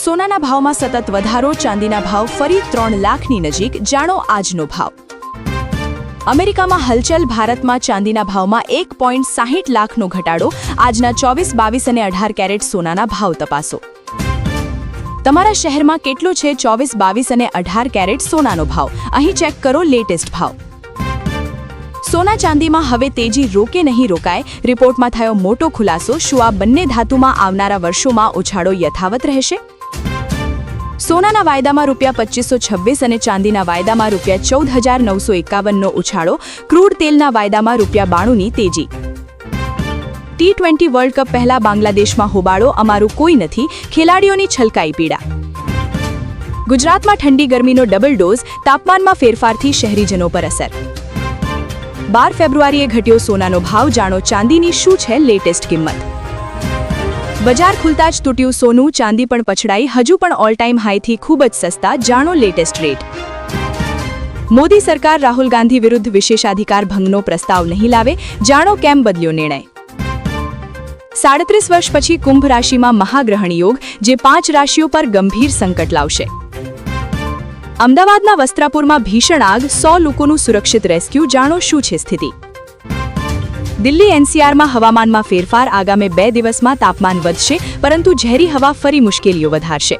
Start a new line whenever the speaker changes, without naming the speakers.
સોનાના ભાવમાં સતત વધારો, ચાંદીના ભાવ ફરી 3 લાખની નજીક, જાણો આજનો ભાવ। અમેરિકામાં હલચલ, ભારતમાં ચાંદીના ભાવમાં 1.60 લાખનો ઘટાડો। આજના 24, 22 અને 18 કેરેટ સોનાના ભાવ તપાસો। તમારા શહેરમાં કેટલો છે 24, 22 અને 18 કેરેટ સોનાનો ભાવ? અહીં ચેક કરો લેટેસ્ટ ભાવ। સોના ચાંદીમાં હવે તેજી રોકે નહીં રોકાય? રિપોર્ટમાં થયો મોટો ખુલાસો। શું આ બંને ધાતુમાં આવનારા વર્ષોમાં ઉછાળો યથાવત રહેશે? સોનાના વાયદામાં ₹2526 અને ચાંદીના વાયદામાં ₹14,951નો ઉછાળો। ક્રૂડ તેલના વાયદામાં ₹92ની તેજી। T20 વર્લ્ડ કપ પહેલા બાંગ્લાદેશમાં હોબાળો, અમારું કોઈ નથી, ખેલાડીઓની છલકાઈ પીડા। ગુજરાતમાં ઠંડી ગરમીનો ડબલ ડોઝ, તાપમાનમાં ફેરફારથી શહેરીજનો પર અસર। 12 ફેબ્રુઆરીએ ઘટ્યો સોનાનો ભાવ, જાણો ચાંદીની શું છે લેટેસ્ટ કિંમત। બજાર ખુલતા જ તૂટ્યું સોનું, ચાંદી પણ પછડાઈ, હજુ પણ ઓલ ટાઈમ હાઈથી ખૂબ જ સસ્તા, જાણો લેટેસ્ટ રેટ। મોદી સરકાર રાહુલ ગાંધી વિરુદ્ધ વિશેષાધિકાર ભંગનો પ્રસ્તાવ નહીં લાવે, જાણો કેમ બદલ્યો નિર્ણય। 37 વર્ષ પછી કુંભ રાશિમાં મહાગ્રહણ યોગ, જે 5 રાશિઓ પર ગંભીર સંકટ લાવશે। અમદાવાદના વસ્ત્રાપુરમાં ભીષણ આગ, 100 લોકોનું સુરક્ષિત રેસ્ક્યુ, જાણો શું છે સ્થિતિ। દિલ્હી NCRમાં હવામાનમાં ફેરફાર, આગામી 2 દિવસમાં તાપમાન વધશે, પરંતુ ઝેરી હવા ફરી મુશ્કેલીઓ વધારશે।